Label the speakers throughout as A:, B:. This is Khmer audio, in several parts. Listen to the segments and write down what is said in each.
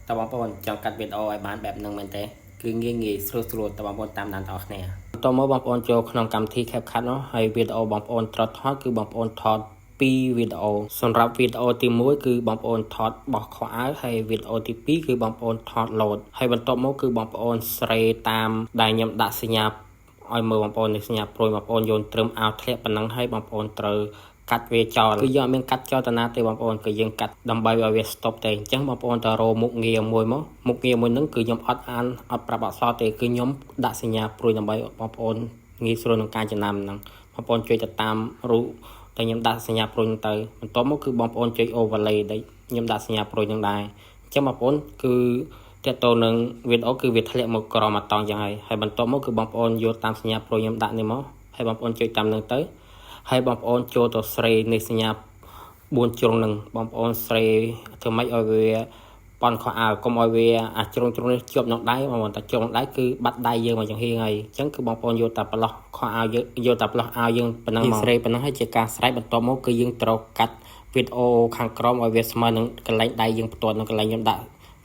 A: តើបងប្អូនចង់កាត់វីដេអូឲ្យបានបែបហ្នឹងមែនទេគឺងាយស្រួលតើបងប្អូនតាមដានទាំងអស់គ្នាតោះមកបងប្អូនចូលក្នុងកម្មវិធី CapCut នោះហើយវីដេអូបងប្អូនត្រូវថតគឺបងប្អូនថត2វីដេអូសម្រាប់វីដេអូទី1គឺបងប្អូនថតបោះខោអាវហើយវីដេអូទី2គឺបងប្អូនថតលោតហើយបន្ទាប់មកគឺបងប្អូនស្រេតាមដែលខ្ញុំដាក់សញ្ញាឲ្យមើលបងប្អូននេះសញ្ញាព្រួយបងប្អូនយកត្រឹមអាវធ្លាក់ប៉ុណ្ណឹងហើយបងប្អូនត្រូវកាត់វាចោលគឺយើងអត់មានកាត់ចោលតាណាទេបងប្អូនគឺយើងកាត់ដើម្បីឲ្យវា stop ទេអញ្ចឹងបងប្អូនតរោមុខងារមួយមកមុខងារមួយហ្នឹងគឺខ្ញុំអត់អានអត់ប្រាប់អក្សរទេគឺខ្ញុំដាក់សញ្ញាព្រួយដើម្បីបងប្អូនងាយស្រួលក្នុងការចំណាំហ្នឹងបងប្អូនជួយទៅតាមរូបតែខ្ញុំដាក់សញ្ញាព្រួយហ្នឹងទៅបន្ទាប់មកគឺបងប្អូនជួយ overlay ដែលខ្ញុំដាក់សញ្ញាព្រួយហ្នឹងដែរអញ្ចឹងបងប្អូនគឺតើតើនឹងវីដេអូគឺវាធ្លាក់មកក្រមអត់តង់យ៉ាងហើយបន្ទាប់មកគឺបងប្អូនយកតាមសញ្ញាព្រួយខ្ញុំដាក់នេះមកហើយបងប្អូនជួយតាមហ្នឹងទៅហើយបងប្អូនចូលទៅស្រេនៃសញ្ញា4ជ្រុងនឹងបងប្អូនស្រេធ្វើម៉េចឲ្យវាប៉ុនខោអាវកុំឲ្យវាអាចជ្រុងនេះជាប់នឹងដៃបងប្អូនតែជ្រុងដៃគឺបាត់ដៃយើងមកចង្ហៀងហើយអញ្ចឹងគឺបងប្អូនយកតែប្រឡោះខោអាវយើងយកតែប្រឡោះអាវយើងប៉ុណ្ណឹងមកស្រេប៉ុណ្ណឹងហើយជាការស្រេចបន្ទាប់មកគឺយើងត្រូវកាត់វីដេអូខាងក្រោមឲ្យវាស្មើនឹងកន្លែងដៃយើងផ្ទាត់នឹងកន្លែងខ្ញុំដាក់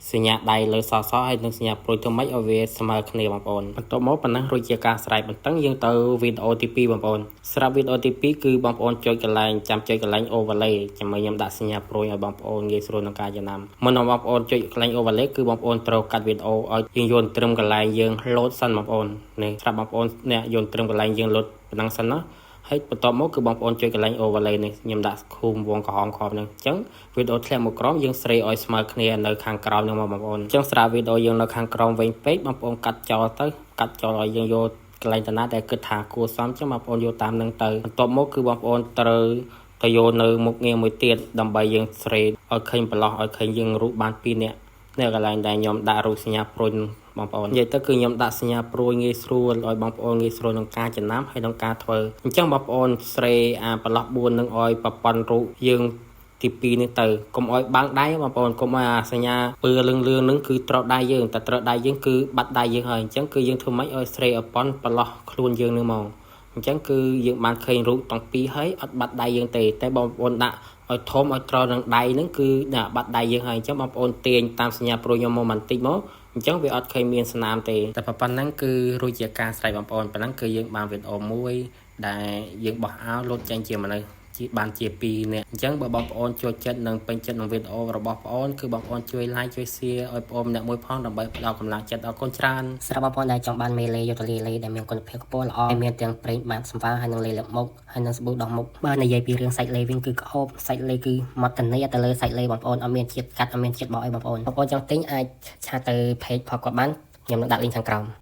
A: សញ្ញាដៃលើសសហើយនឹងសញ្ញាព្រួយទៅម៉េចឲ្យវាស្មើគ្នាបងប្អូនបន្ទាប់មកប៉ុណ្ណឹងរួចជាការស្រេចបន្តឹងយើងទៅវីដេអូទី2បងប្អូនសម្រាប់វីដេអូទី2គឺបងប្អូនចុចកន្លែងចាំចុចកន្លែង overlay ចាំខ្ញុំដាក់សញ្ញាព្រួយឲ្យបងប្អូនងាយស្រួលក្នុងការចំណាំមុននឹងបងប្អូនចុចកន្លែង overlay គឺបងប្អូនត្រូវកាត់វីដេអូឲ្យយើងយន្តត្រឹមកន្លែងយើង load សិនបងប្អូននេះសម្រាប់បងប្អូនអ្នកយន្តត្រឹមកន្លែងយើង load ប៉ុណ្ណឹងសិនណាហើយបន្ទាប់មកគឺបងប្អូនចុចកន្លែង overlay នេះខ្ញុំដាក់ឃុំវងក្រហមខំហ្នឹងអញ្ចឹងវីដេអូធ្លាក់មកក្រោមយើងស្រេឲ្យស្មើគ្នានៅខាងក្រោមហ្នឹងមកបងប្អូនអញ្ចឹងស្រាប់វីដេអូយើងនៅខាងក្រោមវិញពេកបងប្អូនកាត់ចោលទៅកាត់ចោលឲ្យយើងយកកន្លែងតាណាដែលគិតថាគួរសមអញ្ចឹងបងប្អូនយកតាមហ្នឹងទៅបន្ទាប់មកគឺបងប្អូនត្រូវទៅយកនៅមុខងារមួយទៀតដើម្បីយើងស្រេឲ្យឃើញប្រឡោះឲ្យឃើញយើងរូបបាន2នាក់នៅកន្លែងដែលខ្ញុំដាក់រូបសញ្ញាព្រួយបងប្អូននិយាយទៅគឺខ្ញុំដាក់សញ្ញាព្រួយងាយស្រួលឲ្យបងប្អូនងាយស្រួលក្នុងការចំណាំហើយក្នុងការធ្វើអញ្ចឹងបងប្អូនស្រេអាប្រឡោះ4នឹងឲ្យប្រព័ន្ធរូបយើងទី2នេះទៅកុំឲ្យបាំងដៃបងប្អូនកុំឲ្យអាសញ្ញាពឺលឿងនឹងគឺត្រូវដៃយើងតែត្រូវដៃយើងគឺបាត់ដៃយើងហើយអញ្ចឹងគឺយើងធ្វើម៉េចឲ្យស្រេឲ្យប៉ុនប្រឡោះខ្លួនយើងនឹងមកអញ្ចឹងគឺយើងបានឃើញរូបទាំងពីរហើយអត់បាត់ដៃយើងទេតែបងប្អូនដាក់ឲ្យធំឲ្យត្រូវនឹងដៃហ្នឹងគឺដាក់បាត់ដៃយើងហើយអញ្ចឹងបងប្អូនទាញតាមសញ្ញាព្រួយខ្ញុំមកបន្តិចមកអញ្ចឹងវាអត់ឃើញមានស្នាមទេតែប៉ុណ្ណឹងគឺរួចជាការស្រេចបងប្អូនប៉ុណ្ណឹងគឺយើងបានវីដេអូមួយដែលយើងបោះអាវលោតចេញជាមនុស្សបានជា2នាក់អញ្ចឹងបើបងប្អូនចូលចិត្តនិងពេញចិត្តនឹងវីដេអូរបស់បងប្អូនគឺបងប្អូនជួយ like ជួយ share ឲ្យបងប្អូនម្នាក់មួយផងដើម្បីផ្ដល់កម្លាំងចិត្តដល់កូនច្រើន
B: សម្រាប់បងប្អូនដែលចង់បានមេលេយកទៅលាយដែលមានគុណភាពខ្ពស់ល្អហើយមានទាំងប្រេងបាតសម្ភារហើយនឹងលេលាបមុខហើយនឹងសាប៊ូដោះមុខបើនិយាយពីរឿងសាច់លេវិញគឺក្អោបសាច់លេគឺមកតនីទៅលើសាច់លេបងប្អូនអត់មានជាតិកាត់អត់មានជាតិបោកអីបងប្អូនចង់ទិញអាចឆាតទៅ page ផងគាត់បានខ្ញុំនឹងដាក់ link ខាងក្រោម